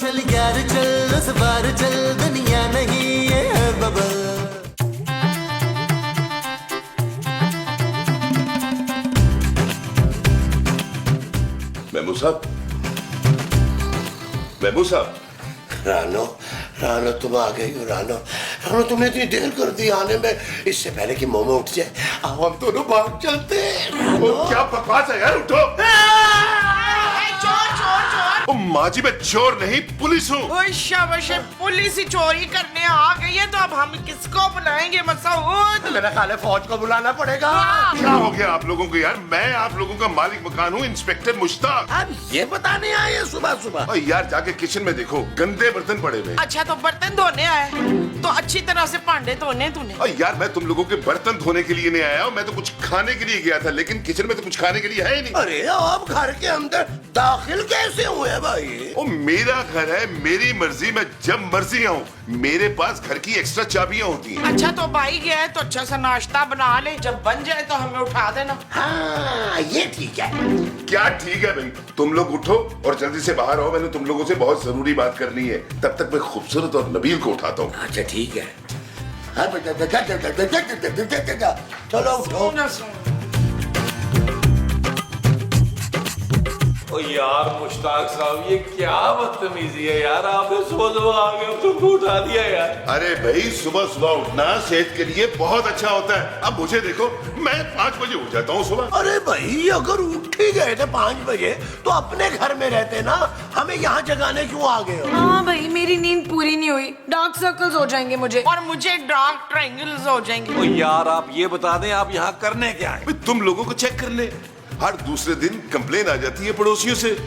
चल यार चल, उस बार चल, दुनिया नहीं ये है बबल। महमूद साहब, महमूद साहब। रानो, रानो तुम आ गई हो। रानो, रानो तुमने इतनी देर कर दी आने में। इससे पहले कि मोमो उठ जाए, आओ हम दोनों भाग चलते हैं। क्या बकवास है यार, उठो। चोर चोर चोर। माँ जी, मैं चोर नहीं, पुलिस हूँ। ओए शाबाश, पुलिस ही चोरी करने आ गई है तो अब हम किसको बुलाएंगे मसूद? मेरा ख्याल है फौज को बुलाना पड़ेगा। क्या हो गया आप लोगों को यार? मैं आप लोगों का मालिक मकान हूँ, इंस्पेक्टर मुश्ताक। अब ये बताने आए सुबह सुबह। और यार जाके किचन में देखो, गंदे बर्तन पड़े हुए। अच्छा तो बर्तन धोने आए तो अच्छी तरह से भांडे धोने तूने। और यार मैं तुम लोगों के बर्तन धोने के लिए नहीं आया हूँ, मैं तो कुछ खाने के लिए गया था, लेकिन किचन में तो कुछ खाने के लिए है ही नहीं। अरे आप घर के अंदर दाखिल कैसे हुए भाई? ओ मेरा घर है, मेरी मर्जी, मैं जब मर्जी आऊँ। मेरे पास घर की एक्स्ट्रा चाबियां होती हैं। अच्छा तो भाई गया है तो अच्छा सा नाश्ता बना ले, जब बन जाए तो हमें उठा देना। हाँ ये ठीक है। क्या ठीक है भाई? तुम लोग उठो और जल्दी से बाहर आओ, मैंने तुम लोगों से बहुत जरूरी बात करनी है। तब तक मैं खूबसूरत और नबील को उठाता हूँ। अच्छा ठीक है। चलो उठो। ओ यार मुश्ताक साहब, ये क्या बदतमीजी है यार, आपने सुबह आ गए तुमको उठा दिया यार। अरे भाई, सुबह सुबह उठना सेहत के लिए बहुत अच्छा होता है। अब मुझे देखो, मैं 5 बजे उठ जाता हूँ सुबह। अरे भाई, अगर उठ ही गए थे 5 बजे तो अपने घर में रहते ना, हमें यहाँ जगाने क्यों आ गए हो? हाँ भाई, मेरी नींद पूरी नहीं हुई, डार्क सर्कल्स हो जाएंगे मुझे। और मुझे डार्क ट्रायंगल्स हो जाएंगे। ओ यार आप ये बता दें, आप यहाँ करने क्या है? भाई, तुम लोगों को चेक कर ले, हर दूसरे दिन कंप्लेन आ जाती है पड़ोसियों से।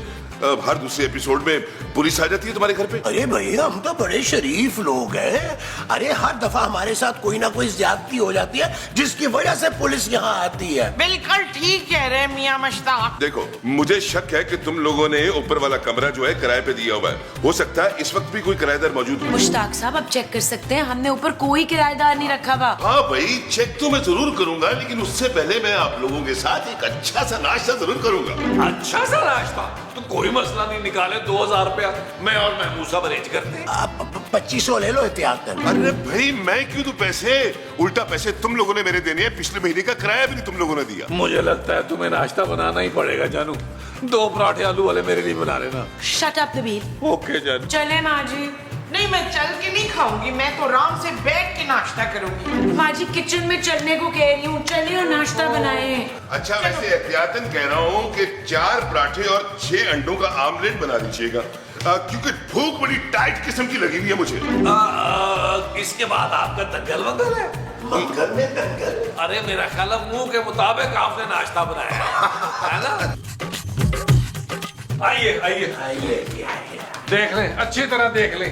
हर दूसरे एपिसोड में पुलिस आ जाती है तुम्हारे घर पे। अरे भाई, हम तो बड़े शरीफ लोग हैं। अरे हर दफा हमारे साथ कोई ना कोई ज्यादती हो जाती है, जिसकी वजह से पुलिस यहाँ आती है। बिल्कुल ठीक कह रहे मियां मुश्ताक। देखो, मुझे शक है कि तुम लोगों ने ऊपर वाला कमरा जो है किराए पे दिया हुआ है। हो सकता है इस वक्त भी कोई किराएदार मौजूद हो। मुश्ताक साहब, अब चेक कर सकते हैं, हमने ऊपर कोई किराएदार नहीं रखा हुआ। हाँ भाई, चेक तो मैं जरूर करूंगा, लेकिन उससे पहले मैं आप लोगों के साथ एक अच्छा सा नाश्ता जरूर करूंगा। अच्छा सा नाश्ता तो कोई मसला नहीं, निकाले 2000 रुपया, मैं और महमूद साहब अरेंज करते हैं। आप 2500 ले लो एहतियातन। अरे भाई, मैं क्यों दूं पैसे? उल्टा पैसे तुम लोगों ने मेरे देने हैं, पिछले महीने का किराया भी नहीं तुम लोगों ने दिया। मुझे लगता है तुम्हें नाश्ता बनाना ही पड़ेगा जानू। 2 पराठे आलू वाले मेरे लिए बना लेना। Shut up Nabeel. ओके जानू। चले माँ जी। नहीं, मैं चल के नहीं खाऊंगी, मैं तो आराम से बैठ के नाश्ता करूंगी। माँ जी किचन में चलने को कह रही हूँ, चलिए और नाश्ता बनाए। अच्छा, वैसे एहतियातन कह रहा हूँ कि 4 पराठे और 6 अंडों का आमलेट बना दीजिएगा, क्योंकि भूख बड़ी टाइट किस्म की लगी हुई है मुझे। इसके बाद आपका दंगल वंगल है? मंगल में दंगल? अरे मेरा ख्याल है मुंह के मुताबिक आपने नाश्ता बनाया है ना? आइए आइए आइए। देख लें, अच्छी तरह देख लें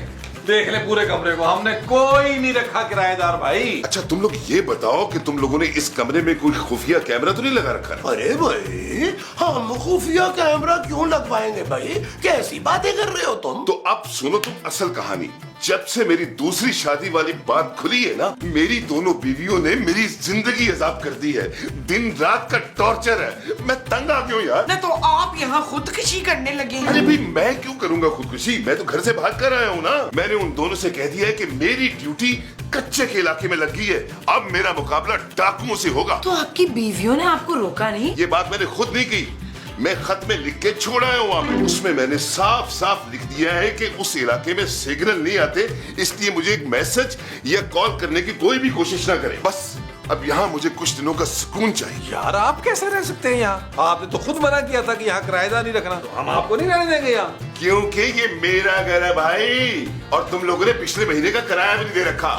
पूरे कमरे को। हमने कोई नहीं रखा किराएदार भाई। अच्छा, तुम लोग ये बताओ कि तुम लोगों ने इस कमरे में कोई खुफिया कैमरा तो नहीं लगा रखा है? अरे भाई, हम खुफिया कैमरा क्यों लगवाएंगे भाई? कैसी बातें कर रहे हो तुम? तो अब सुनो तुम असल कहानी। जब से मेरी दूसरी शादी वाली बात खुली है ना, मेरी दोनों बीवियों ने मेरी जिंदगी अजाब कर दी है। दिन रात का टॉर्चर है, मैं तंग आ गया हूं यार। ना तो आप यहाँ खुदकुशी करने लगे हैं। अरे भाई, मैं क्यों करूंगा खुदकुशी? मैं तो घर से भाग कर आया हूँ ना। मैंने उन दोनों से कह दिया है कि मेरी ड्यूटी कच्चे के इलाके में लगी है, अब मेरा मुकाबला डाकुओं से होगा। तो आपकी बीवियों ने आपको रोका नहीं? ये बात मैंने खुद नहीं की, मैं खत में लिख के छोड़ आया हूँ वहां पे। उसमें मैंने साफ साफ लिख दिया है कि उस इलाके में सिग्नल नहीं आते, इसलिए मुझे एक मैसेज या कॉल करने की कोई भी कोशिश ना करे। बस अब यहाँ मुझे कुछ दिनों का सुकून चाहिए। यार आप कैसे रह सकते हैं यहाँ? आपने तो खुद मना किया था कि यहाँ किराएदार नहीं रखना, तो हम आपको नहीं रहने देंगे यहाँ। क्योंकि ये मेरा घर है भाई, और तुम लोगों ने पिछले महीने का किराया भी नहीं दे रखा।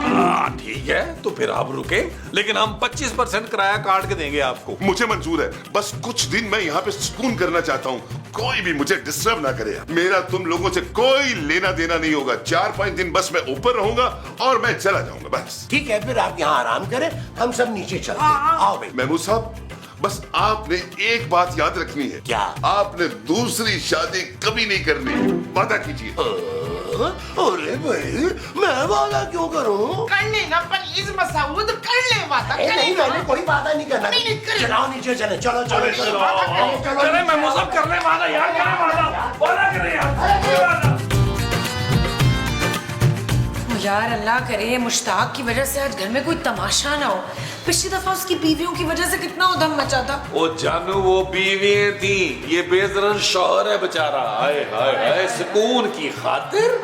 ठीक है, तो फिर आप रुके, लेकिन हम 25% किराया काट के देंगे आपको। मुझे मंजूर है, बस कुछ दिन मैं यहाँ पे सुकून करना चाहता हूँ, कोई भी मुझे डिस्टर्ब ना करे। मेरा तुम लोगों से कोई लेना देना नहीं होगा। 4-5 दिन बस मैं ऊपर रहूंगा और मैं चला जाऊंगा बस। ठीक है, फिर आप यहाँ आराम करें, हम सब नीचे चलते हैं। आओ भाई। महमूद साहब, बस आपने एक बात याद रखनी है। क्या? आपने दूसरी शादी कभी नहीं करनी, वादा कीजिए। अरे भाई, मैं वादा क्यों करूं? कर लेना प्लीज मसूद, कर ले वादा। नहीं, मैंने कोई वादा नहीं करना। नहीं, करे। चलाओ नीचे चले, चलो चलो चलो। अरे मैं मुझे करने वाला यार, क्या वादा करें यार। यार अल्लाह करे मुश्ताक की वजह से आज घर में कोई तमाशा ना हो। पिछली दफा उसकी बीवियों की वजह से कितना उधम मचा था। ओ जानू वो बीवियां थी, ये बेदरन शौहर है बेचारा। हाय हाय हाय, सुकून की खातिर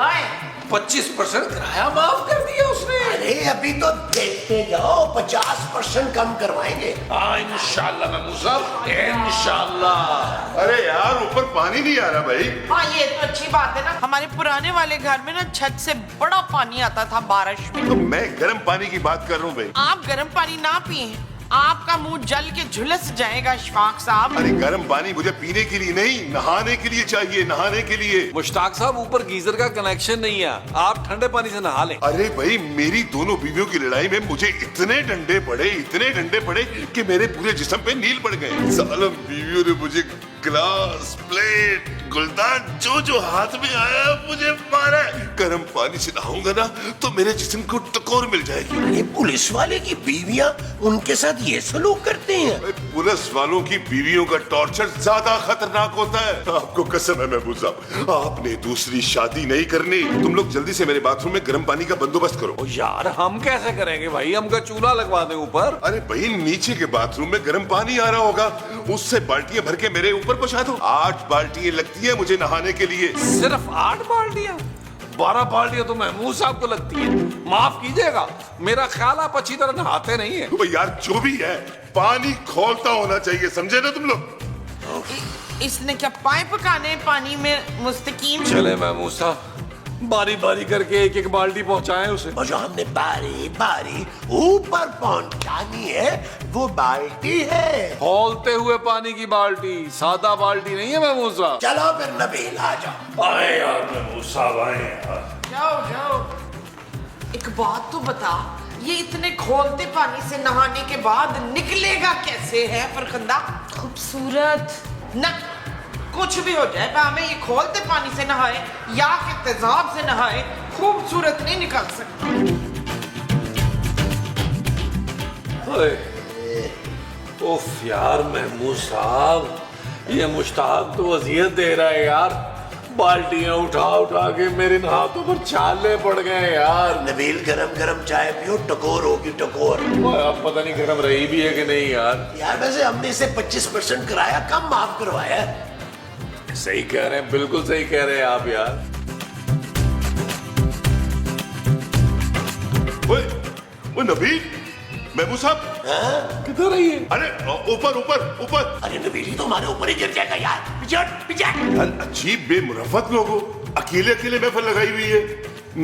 25% किराया माफ कर दिया उसने। अरे अभी तो देखते जाओ, 50% कम करवाएंगे। हाँ इंशाल्लाह महमूद साहब, इंशाल्लाह। अरे यार ऊपर पानी नहीं आ रहा भाई। हाँ ये तो अच्छी बात है ना। हमारे पुराने वाले घर में ना छत से बड़ा पानी आता था बारिश में। तो मैं गर्म पानी की बात कर रहा हूँ भाई। आप गर्म पानी ना पिए, आपका मुंह जल के झुलस जाएगा इशफाक साहब। अरे गर्म पानी मुझे पीने के लिए नहीं, नहाने के लिए चाहिए, नहाने के लिए। मुश्ताक साहब ऊपर गीजर का कनेक्शन नहीं है, आप ठंडे पानी से नहा लें। अरे भाई मेरी दोनों बीवियों की लड़ाई में मुझे इतने डंडे पड़े कि मेरे पूरे जिस्म पे नील पड़ गए। सालम बीवियों ने मुझे ग्लास, प्लेट, गुलदान जो हाथ में आया मुझे मारा। गर्म पानी से नहाऊंगा ना तो मेरे जिस्म को टकोर मिल जाएगी। अरे पुलिस वाले की बीवियां उनके साथ ये सलूक करते हैं। पुलिस वालों की बीवियों का टॉर्चर ज्यादा खतरनाक होता है। आपको कसम है महबूब साहब, आपने दूसरी शादी नहीं करनी। तुम लोग जल्दी से मेरे बाथरूम में गर्म पानी का बंदोबस्त करो। ओ यार हम कैसे करेंगे भाई, हमका चूल्हा लगवा दें ऊपर। अरे भाई नीचे के बाथरूम में गर्म पानी आ रहा होगा, उससे बाल्टियां भर के मेरे ऊपर पहुंचा दो। 8 बाल्टियां लगती है मुझे नहाने के लिए। सिर्फ 8 बाल्टियां? 12 बाल्टियां तो महमूद साहब को लगती है। माफ कीजिएगा, मेरा ख्याल आप अच्छी तरह नहाते नहीं है। तो यार जो भी है पानी खोलता होना चाहिए, समझे ना तुम लोग। इसने क्या पाइप काने पानी में मुस्तकीम। चले महमूद साहब, बारी बारी करके एक बाल्टी पहुंचाएं उसे। और जो हमने बारी बारी ऊपर पहुंचानी है वो बाल्टी है। खौलते हुए पानी की बाल्टी, सादा बाल्टी नहीं है महमूद साहब। चलो फिर नबील आ जाओ। आए यार महमूद साहब, आए यार। जाओ। एक बात तो बता, ये इतने खोलते पानी से नहाने के बाद निकलेगा कैसे है फरखंदा? खूबसूरत ना कुछ भी हो जाए, हमें ये खोलते पानी से नहाए या कि तेजाब से नहाए, खूबसूरत नहीं निकल सकता। उफ यार महमूद साहब, ये मुश्ताक तो अजियत दे रहा है यार। बाल्टियां उठा के मेरे हाथों पर छाले पड़ गए यार। नबील गरम गरम चाय पियो, टकोर होगी टकोर। अब पता नहीं गर्म रही भी है कि नहीं यार। यार वैसे हमने इसे 25% किराया कम माफ करवाया है। सही कह रहे हैं, बिल्कुल सही कह रहे हैं आप यार। ओए नबील, महबूब साहब किधर रही है? अरे ऊपर। अरे नबील तो हमारे ऊपर ही गिर जाएगा यार। पीछे। यार अजीब बेमुरफ़त लोग हो, अकेले महफिल लगाई हुई है।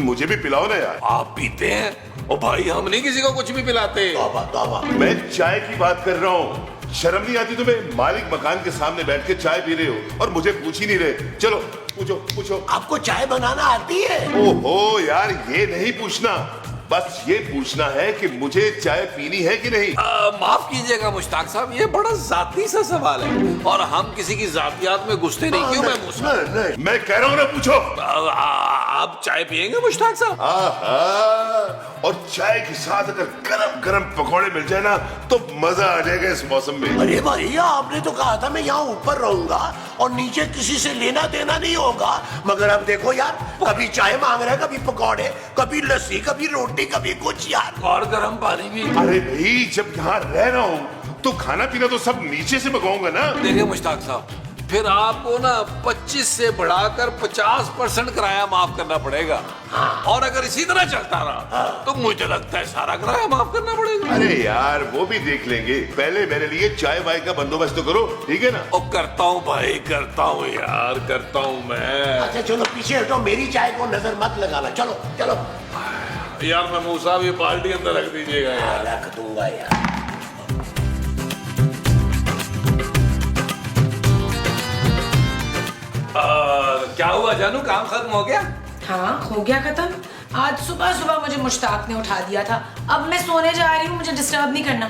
मुझे भी पिलाओ ना यार। आप पीते हैं? ओ भाई हम नहीं किसी को कुछ भी पिलाते। तौबा। मैं चाय की बात कर रहा हूँ। शर्म नहीं आती तुम्हें? मालिक मकान के सामने बैठ के चाय पी रहे हो और मुझे पूछ ही नहीं रहे। चलो पूछो। आपको चाय बनाना आती है? ओहो यार, ये नहीं पूछना, बस ये पूछना है कि मुझे चाय पीनी है कि नहीं। माफ कीजिएगा मुश्ताक साहब, ये बड़ा जाती सा सवाल है और हम किसी की जातियात में घुसते नहीं। क्यों महमूद साहब? नहीं, मैं कह रहा हूँ ना, पूछो। आप चाय पियेंगे मुश्ताक साहब? और चाय के साथ अगर गरम गरम पकौड़े मिल जाए ना तो मजा आ जाएगा इस मौसम में। अरे भैया आपने तो कहा था मैं यहाँ ऊपर रहूंगा और नीचे किसी से लेना देना नहीं होगा, मगर अब देखो यार, कभी चाय मांग रहा है, कभी पकौड़े, कभी लस्सी, कभी रोटी, कभी कुछ यार। और गर्म पानी भी। अरे भाई जब यहाँ रह रहा हूँ तो खाना पीना तो सब नीचे से मंगाऊंगा ना। देखिए मुश्ताक साहब, फिर आपको ना 25 से बढ़ाकर 50% किराया माफ करना पड़ेगा। और अगर इसी तरह चलता रहा तो मुझे लगता है सारा किराया माफ करना पड़ेगा। अरे यार वो भी देख लेंगे, पहले मेरे लिए चाय वाय का बंदोबस्त तो करो, ठीक है ना? और करता हूँ भाई, करता हूँ यार, करता हूँ मैं। अच्छा चलो पीछे हटो, मेरी चाय को नजर मत लगाना। चलो यार महमूद साहब ये बाल्टी अंदर रख दीजिएगा यार। रख दूंगा यार। क्या हुआ जानू, काम खत्म हो गया? हाँ हो गया खत्म। आज सुबह मुझे मुश्ताक ने उठा दिया था। अब मैं सोने जा रही हूँ, मुझे डिस्टर्ब नहीं करना।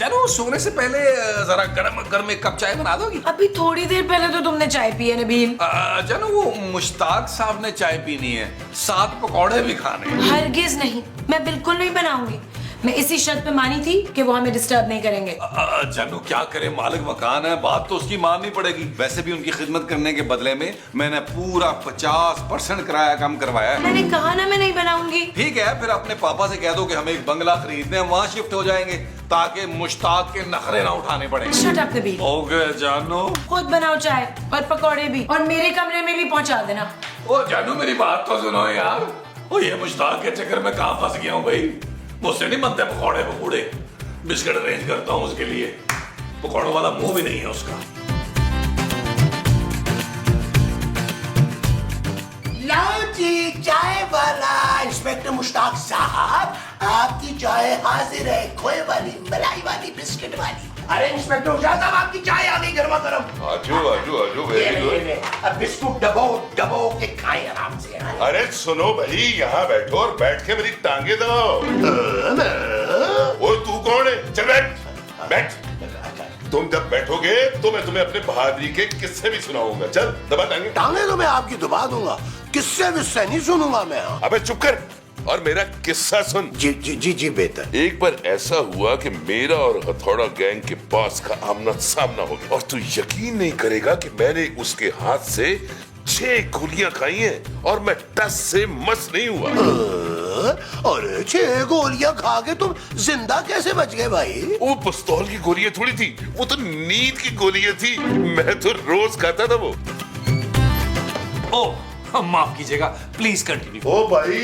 जानू सोने से पहले जरा गरम गरम एक कप चाय बना दोगी? अभी थोड़ी देर पहले तो तुमने चाय पी है नबील। जानू वो मुश्ताक साहब ने चाय पीनी है, 7 पकौड़े भी खाने। हरगिज नहीं, मैं बिल्कुल नहीं बनाऊंगी। मैं इसी शर्त पे मानी थी कि वो हमें डिस्टर्ब नहीं करेंगे। जानू क्या करे, मालिक मकान है, बात तो उसकी माननी पड़ेगी। वैसे भी उनकी खिदमत करने के बदले में मैंने पूरा 50% किराया कम करवाया है। मैंने कहा ना मैं नहीं बनाऊंगी। ठीक है, फिर अपने पापा से कह दो कि हमें एक बंगला खरीदने हैं, वहाँ शिफ्ट हो जाएंगे ताकि मुश्ताक के नखरे ना उठाने पड़े। शट अप नबील, हो गए जानू। खुद बनाओ चाय और पकौड़े भी, और मेरे कमरे में भी पहुंचा देना। ओ जानू मेरी बात तो सुनो यार। ओ ये मुश्ताक के चक्कर में कहाँ फंस गया हूँ भाई। मुझसे नहीं बनते पकौड़े पकौड़े। बिस्किट अरेंज करता हूँ उसके लिए, पकौड़ों वाला मुंह भी नहीं है उसका। लाओ जी चाय वाला। इंस्पेक्टर मुश्ताक साहब, आपकी चाय हाजिर है, खोए वाली, मलाई वाली, बिस्किट वाली। अरे इंस्पेक्टर मुश्ताक साहब, आपकी चाय आ गई गर्मा गर्म। आजो आजो आजो, वेरी गुड। अब बिस्कुट दबो दबो के खाएं आराम से। अरे सुनो भाई, यहाँ बैठो और बैठ के मेरी टांगे दबाओ। वो तू कौन है? चल बैठ बैठ। तुम जब बैठोगे तो मैं तुम्हें अपने बहादुरी के किस्से भी सुनाऊंगा। चल दबा टांगे। टांगे तो मैं आपकी दबा दूंगा, किससे विस्से नहीं सुनूंगा मैं। अबे चुप कर और मेरा किस्सा सुन। जी जी जी जी बेहतर। एक बार ऐसा हुआ कि मेरा और हथौड़ा गैंग के बॉस का आमना सामना हो गया, और तू यकीन नहीं करेगा कि मैंने उसके हाथ से 6 गोलियां खाई हैं और मैं टस से मस नहीं हुआ। और 6 गोलियां खा के तुम जिंदा कैसे बच गए भाई? वो पिस्तौल की गोलियां थोड़ी थी, वो तो नींद की गोलियां थी। मैं तो रोज खाता था वो। ओ माफ कीजिएगा, प्लीज कंटिन्यू। ओ भाई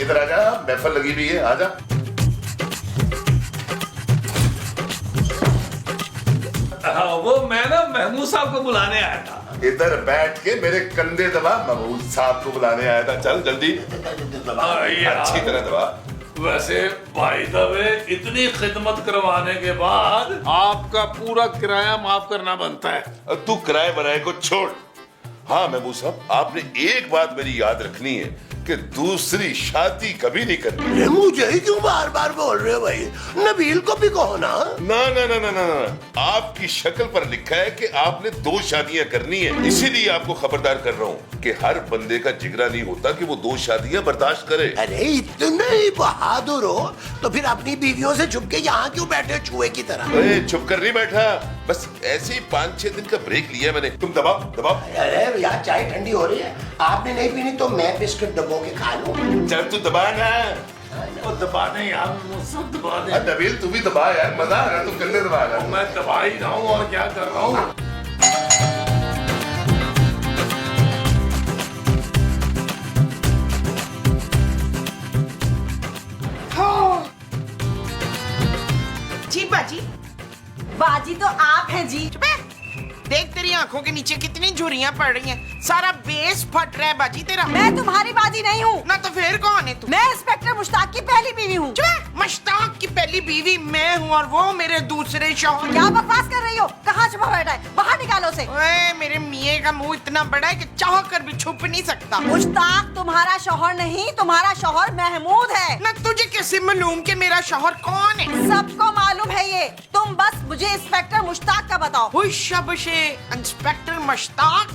इधर आजा, महफिल लगी हुई है, आजा। वो मैं ना महमूद साहब को बुलाने आया था। इधर बैठ के मेरे कंधे दबा, महमूद साहब को बुलाने आया था। चल जल्दी, अच्छी तरह दबा। वैसे भाई दबे, इतनी खिदमत करवाने के बाद आपका पूरा किराया माफ करना बनता है। तू किराए बनाए को छोड़। हाँ महमूद साहब, आपने एक बात मेरी याद रखनी है कि दूसरी शादी कभी नहीं करनी। ये मुझे ही क्यों बार बार बोल रहे हो भाई? नबील को भी कहो ना। ना ना ना ना ना ना, आपकी शक्ल पर लिखा है कि आपने 2 शादियां करनी है, इसीलिए आपको खबरदार कर रहा हूँ कि हर बंदे का जिगरा नहीं होता कि वो 2 शादियां बर्दाश्त करे। अरे इतने ही बहादुर हो तो फिर अपनी बीवियों से छुप के यहाँ क्यों बैठे चूहे की तरह? अरे चुप कर नहीं बैठा, बस ऐसे ही 5-6 दिन का ब्रेक लिया मैंने। तुम दबाओ दबाओ। अरे यार चाय ठंडी हो रही है, आपने नहीं पीनी तो मैं बिस्किट दबो के खा लूं। चल तू दबा ना। और दबा दे यार, मुझसे दबा दे। अरे नबील तू भी दबा यार, मजा आ रहा है, तू कंधे दबा रहा है। मैं दबा ही रहा हूँ और क्या कर रहा हूँ। जी बाजी। बाजी तो आप हैं जी। चुप है। देख तेरी आंखों के नीचे कितनी झुर्रियां पड़ रही हैं, सारा बेस फट रहा है बाजी तेरा। मैं तुम्हारी बाजी नहीं हूँ। ना तो फिर कौन है तू? मैं इंस्पेक्टर मुश्ताक की पहली बीवी हूँ। चुप है। मुश्ताक की पहली बीवी मैं हूँ और वो मेरे दूसरे शौहर। क्या बकवास कर रही हो? कहाँ छुपा बैठा है? बाहर निकालो उसे। ओए, मेरे मियाँ का मुंह इतना बड़ा है कि चाह कर भी छुप नहीं सकता। मुश्ताक तुम्हारा शौहर नहीं, तुम्हारा शौहर महमूद है। ना तुझे कैसे मालूम कि मेरा शौहर कौन है? सबको मालूम है ये, तुम बस मुझे इंस्पेक्टर मुश्ताक का बताओ। हुई शबशे इंस्पेक्टर मुश्ताक,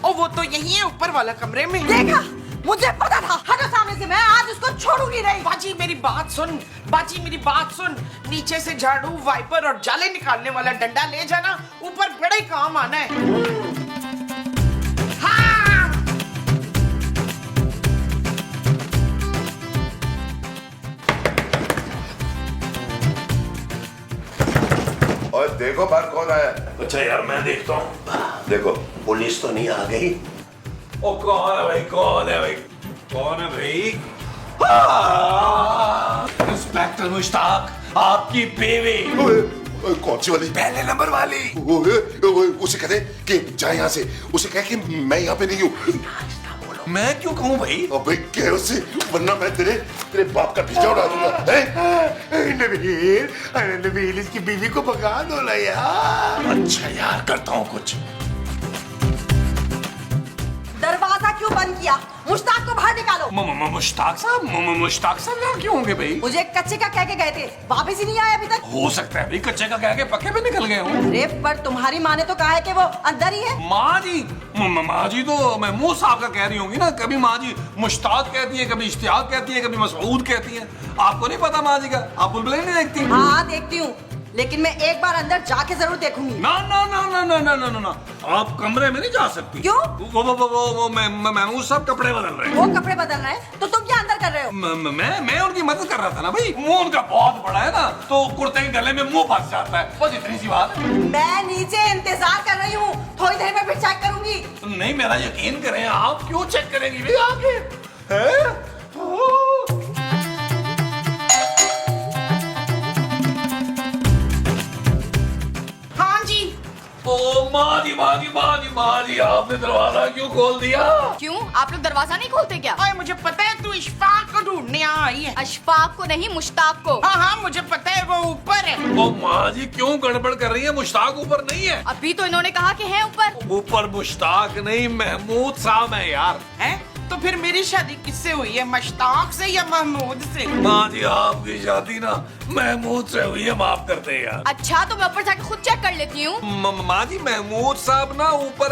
और वो तो यही है ऊपर वाला कमरे में। देखा, मुझे पता था। हटो सामने से, मैं आज उसको छोड़ूंगी नहीं। बाजी मेरी बात सुन, बाजी मेरी बात सुन। नीचे से झाड़ू, वाइपर और जाले निकालने वाला डंडा ले जाना, ऊपर बड़े काम आना है। हाँ! और देखो बाहर कौन आया। अच्छा यार मैं देखता हूँ। देखो पुलिस तो नहीं आ गई? ओ कौन है भाई, कौन है भाई, कौन है भाई? इंस्पेक्टर मुश्ताक, आपकी बीवी। ओए, कौन सी वाली? पहले नंबर वाली। उसे कहते कि जाए यहाँ से, उसे कह कि मैं यहाँ पे नहीं हूँ। मैं क्यों कहूँ भाई? अबे कह उसे, वरना मैं तेरे बाप का पीछा उड़ा दूंगा। नबील, अरे नबील इसकी बीवी को भगा दो ना यार। अच्छा यार करता हूँ कुछ। दरवाजा क्यों बंद किया। मुश्ताक को बाहर निकालो। मुश्ताक साहब, मुश्ताक साहब यहाँ क्यों होंगे भाई? मुझे कच्चे का कह के गए थे, वापिस ही नहीं आए अभी तक। हो सकता है भाई कच्चे का कह के पक्के पे निकल गए हूँ। अरे पर तुम्हारी माँ ने तो कहा है कि वो अंदर ही है। माँ जी, माँ जी तो महमूद साहब का कह रही होंगी ना। कभी माँ जी मुश्ताक कहती है, कभी इश्तियाक कहती है, कभी मसऊद कहती है। आपको नहीं पता माँ जी का? आप बुलबुलें नहीं देखती? हाँ देखती हूँ, लेकिन मैं एक बार अंदर जाके जरूर देखूंगी। ना ना ना ना ना ना ना ना, आप कमरे में नहीं जा सकती। क्यों? वो महमूद साहब कपड़े बदल रहे हैं। वो कपड़े बदल रहे हैं तो तुम क्या अंदर कर रहे हो? मैं उनकी मदद कर रहा था ना भाई। मुंह उनका बहुत बड़ा है ना, तो कुर्ते के गले में मुंह फंस जाता है, बस इतनी सी बात है। मैं नीचे इंतजार कर रही हूँ, थोड़ी देर में फिर चेक करूंगी। नहीं, मेरा यकीन करें, आप क्यों चेक करेंगी भाई आगे? हैं? हाँ जी। ओ माँ जी, आपने दरवाजा क्यों खोल दिया? क्यों, आप लोग दरवाजा नहीं खोलते क्या? ओए मुझे पता है तू इशफाक को ढूंढने यहाँ आई है। अशफाक को नहीं, मुश्ताक को। हाँ हाँ मुझे पता है, वो ऊपर है। ओ माँ जी क्यों गड़बड़ कर रही है? मुश्ताक ऊपर नहीं है। अभी तो इन्होंने कहा कि है ऊपर। ऊपर मुश्ताक नहीं, महमूद साहब है यार। हैं? तो फिर मेरी शादी किससे हुई है, मुश्ताक से या महमूद से? माँ जी आपकी शादी ना महमूद से हुई है, माफ करते हैं यार। अच्छा तो मैं ऊपर जाके खुद चेक कर लेती हूँ। माँ जी महमूद साहब ना ऊपर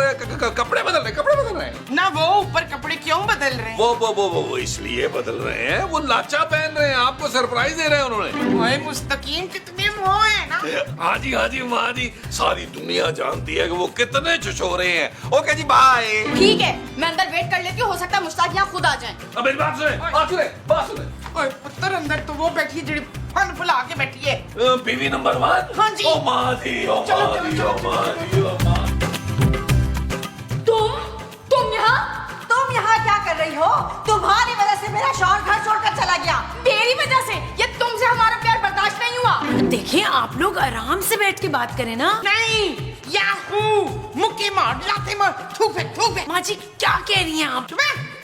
कपड़े बदल रहे हैं। ना वो ऊपर कपड़े क्यों बदल रहे हैं? वो इसलिए बदल रहे हैं, वो लाचा पहन रहे हैं, आपको सरप्राइज दे रहे हैं उन्होंने। ओए मुस्तकीम कितने वो है ना। हाँ जी माँ जी, सारी दुनिया जानती है कि वो कितने छुछोरे हैं। ओके जी बाय। ठीक है, मैं अंदर वेट कर लेती हूँ, हो सकता है मुश्ताक यहाँ खुद आ जाए। अब मेरी बात सुने। ओए पुत्र अंदर तो वो बैठी जड़ी फन फुला के बैठी है। बीवी नंबर 1। हाँ जी। ओ माँ जी, ओ चलो, माँ चलो, जी, चलो, ओ माँ जी, ओ माँ जी। तुम यहाँ? तुम यहाँ क्या कर रही हो? तुम्हारी वजह से मेरा शौहर घर छोड़कर चला गया। मेरी वजह से? ये तुमसे हमारा प्यार बर्दाश्त नहीं हुआ। देखिए आप लोग आराम से बैठ के बात करें ना। नहीं, याहू मुक्की मार लाते मार थूफे। माँ जी क्या कह रही हैं आप?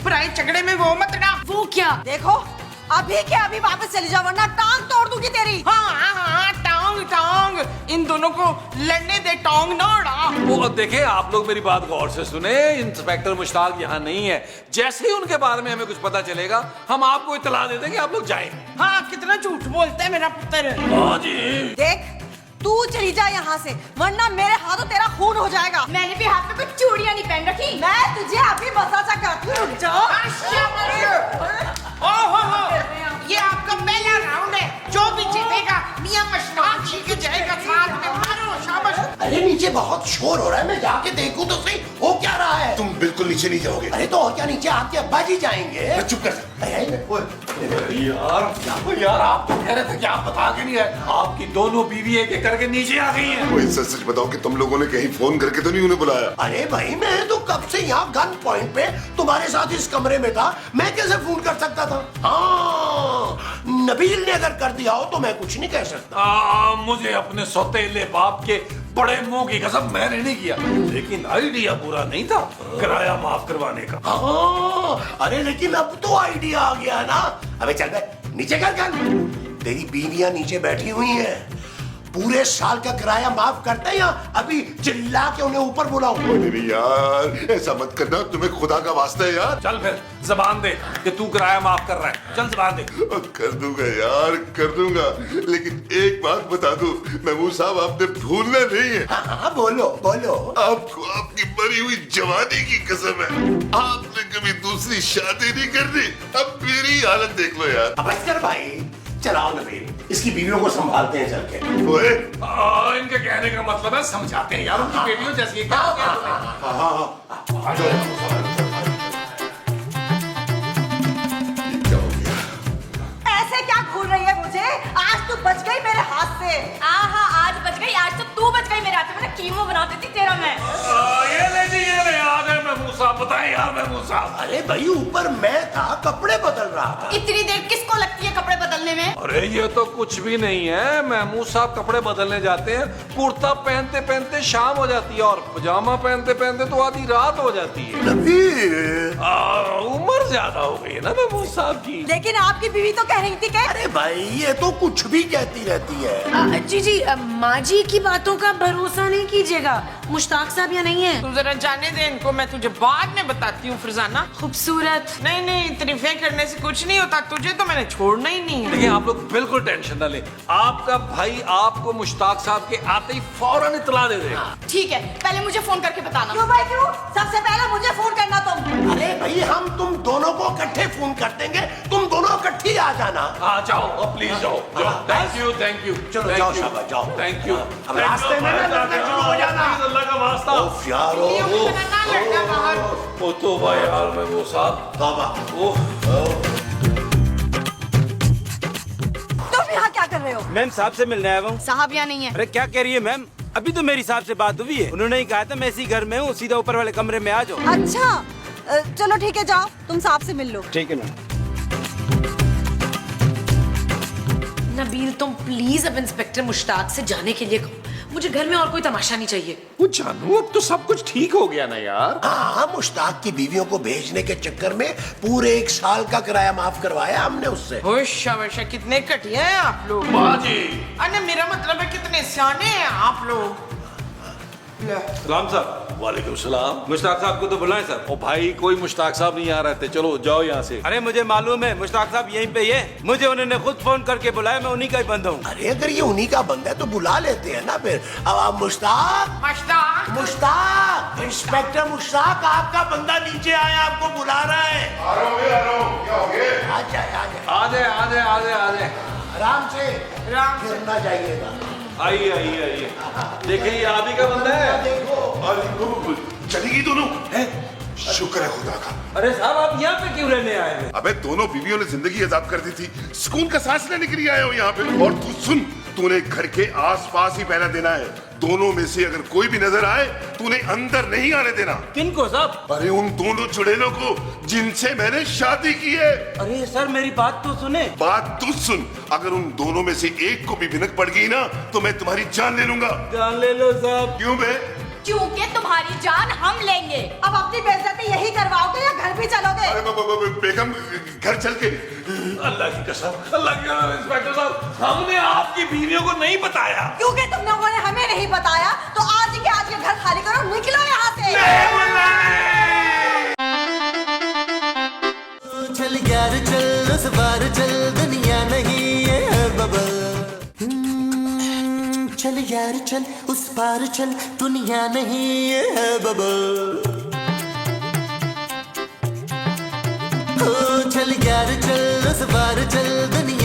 पराए झगड़े में वो मत ना। वो क्या? देखो अभी के अभी वापस चली जाओ वरना टांग तोड़ दूंगी तेरी। हाँ टांग इन दोनों को लड़ने दे, टांग ना उड़ा। वो देखिए आप लोग मेरी बात गौर से सुने। इंस्पेक्टर मुश्ताक यहाँ नहीं है। जैसे ही उनके बारे में हमें कुछ पता चलेगा हम आपको इत्तला दे देंगे, आप लोग जाएं। हाँ कितना झूठ बोलता है मेरा पुत्र। हाँ जी। देख तू चली जा यहाँ से वरना मेरे हाथों तेरा खून हो जाएगा। मैंने भी हाथ में कुछ चूड़ियाँ नहीं पहन रखी। मैं तुझे अभी मसाजा करती हूँ, रुक जाओ। ये आपका पहला राउंड है, जो भी जीतेगा मियां मुश्ताक जी के जाएगा साथ में। मारो शाबाश। अरे नीचे बहुत शोर हो रहा है, मैं जाके देखूं तो सही हो क्या रहा है। तुम बिल्कुल नीचे नहीं जाओगे। अरे तो और क्या, नीचे आपके अब्बा जी जाएंगे। चुप कर। यार आप तो कह रहे थे कि आप बता के नहीं आए। आपकी दोनों बीवी एक करके नीचे आ गई हैं। वही सच बताओ कि तुम लोगों ने कहीं फोन करके तो नहीं उन्हें बुलाया? अरे भाई मैं तो कब से यहाँ गन पॉइंट पे तुम्हारे साथ इस कमरे में था, मैं कैसे फोन कर सकता था? हाँ नबील ने अगर कर दिया हो तो मैं कुछ नहीं कह सकता। मुझे अपने सौतेले बाप के बड़े मुंह की कसम मैंने नहीं किया, लेकिन आइडिया बुरा नहीं था किराया माफ करवाने का। हाँ अरे लेकिन अब तो आइडिया आ गया ना। अबे चल बे नीचे कर गन। तेरी बीवियां नीचे बैठी हुई हैं, पूरे साल का किराया माफ करते हैं या अभी चिल्ला के उन्हें ऊपर बुलाऊं? नहीं यार ऐसा मत करना, तुम्हें खुदा का वास्ता है यार। चल फिर जबान दे कि तू किराया माफ कर रहा है। चल जबान दे। कर दूंगा यार कर दूंगा, लेकिन एक बात बता दूं महमूद साहब, आपने भूलना नहीं है। हाँ बोलो बोलो। आपको आपकी मरी हुई जवानी की कसम है, आपने कभी दूसरी शादी नहीं करनी। अब मेरी हालत देख लो यार। अब बस कर भाई, चलाओ नबील, इसकी बीवियों को संभालते हैं चल के। ओए इनके कहने का मतलब है समझाते हैं यार, उनकी बेटियों जैसी क्या हो गया तुम्हें? ऐसे क्या घूर रही है मुझे? आज तू बच गई मेरे हाथ से। आज बच गई, आज तो तू बच गई मेरे हाथ में। कीमो बना देती तेरा मैं। ये ले जी, ये ले आ गए महमूद साहब। बताएं यार महमूद साहब। अरे भाई ऊपर मैं था, कपड़े बदल रहा था। इतनी देर किसको लगती है कपड़े बदलने में? अरे ये तो कुछ भी नहीं है, महमूद साहब कपड़े बदलने जाते हैं, कुर्ता पहनते पहनते शाम हो जाती है और पजामा पहनते पहनते तो आधी रात हो जाती है। नबील उम्र ज्यादा हो गई है ना महमूद साहब की। लेकिन आपकी बीवी तो कह रही थी कि अरे भाई ये तो कुछ भी कहती रहती है। जी माँ जी की बातों का भरोसा नहीं कीजिएगा। मुश्ताक साहब यहाँ नहीं है। तू जरा जाने दे इनको, मैं तुझे बाद में बताती हूँ फरजाना। खूबसूरत। नहीं तारीफें करने से कुछ नहीं होता, तुझे तो मैंने छोड़ना ही नहीं है। देखिए आप लोग बिल्कुल टेंशन ना लें, आपका भाई आपको मुश्ताक साहब के आते ही फौरन इत्तला दे देगा। ठीक है, पहले मुझे फोन करके बताना। क्यों भाई क्यों? सबसे पहले मुझे फोन करना तुम। अरे भाई हम तुम दोनों को इकट्ठे फोन कर देंगे, तुम दोनों इकट्ठे आ जाना। हाँ जाओ प्लीज जाओ जाओ। थैंक यू चलो जाओ शाबाश जाओ। Thank you. अब रास्ते में ना लड़ना शुरू हो जाना। अल्लाह का वास्ता। ओफ यार लड़ना बाहर। वो तो भाई यार महमूद साहब। तौबा। तुम यहाँ क्या कर रहे हो? मैम साहब से मिलने आया हूँ। साहब यहाँ नहीं है। अरे क्या कह रही है मैम? अभी तो मेरी साहब से बात हुई है, उन्होंने ही कहा था मैं इसी घर में हूँ, सीधा ऊपर वाले कमरे में आ जाओ। अच्छा चलो ठीक है, जाओ तुम साहब से मिल लो। ठीक है मैम। नबील तुम प्लीज अब इंस्पेक्टर मुश्ताक से जाने के लिए कहो, मुझे घर में और कोई तमाशा नहीं चाहिए। वो जानू अब तो सब कुछ ठीक हो गया ना यार। हाँ मुश्ताक की बीवियों को भेजने के चक्कर में पूरे 1 साल का किराया माफ करवाया हमने उससे। शाबाश, कितने घटिया हैं आप लोग। बाजी। अरे मेरा मतलब है कितने सियाने हैं आप लोग। सलाम साहब। वालेकुम सलाम। मुश्ताक साहब को तो बुलाएं सर। ओ भाई कोई मुश्ताक साहब नहीं आ रहे थे, चलो जाओ यहाँ से। अरे मुझे मालूम है मुश्ताक साहब यहीं पे ही है, मुझे उन्होंने खुद फोन करके बुलाया, मैं उन्हीं का ही बंदा हूँ। अरे अगर ये उन्हीं का बंदा है तो बुला लेते हैं ना फिर। अब मुश्ताक मुश्ताक मुश्ताक इंस्पेक्टर मुश्ताक आपका बंदा नीचे आया, आपको बुला रहा है। आ रहा हूँ क्या हो गया? आ जाए आ जाए आ जाए आराम से, राम से। गिरना जाइएगा। आइए देखिए ये आप ही का बंदा है। देखो अरे चलेगी दोनों है, शुक्र है खुदा का। अरे साहब आप यहाँ पे क्यों रहने आए हैं? अबे दोनों बीवियों ने जिंदगी आजाद कर दी थी, सुकून का सांस लेने के लिए आया हूँ यहाँ पे। और तू सुन, तूने घर के आसपास ही पहरा देना है, दोनों में से अगर कोई भी नजर आए तूने अंदर नहीं आने देना। किनको साहब? अरे उन दोनों चुड़ैलों को जिनसे मैंने शादी की है। अरे सर मेरी बात तो सुने। बात तू सुन, अगर उन दोनों में से एक को भी भिनक पड़ गई ना तो मैं तुम्हारी जान ले लूंगा। जान ले लो साहब। क्यों बे? क्योंकि तुम्हारी जान हम लेंगे। अब अपनी बेइज्जती यही करवाओगे या घर भी चलोगे? अरे बेगम घर चल के। अल्लाह की कसम, अल्लाह की कसम इंस्पेक्टर साहब, हमने आपकी बीवियों को नहीं बताया। क्योंकि तुम लोगों ने हमें नहीं बताया तो आज ही के आज ये घर खाली करो, निकलो यहाँ से। चल यार चल उस बार चल, दुनिया नहीं है बबल। चल यार चल उस पार चल, दुनिया नहीं है बबल। चल यार चल उस बार चल, दुनिया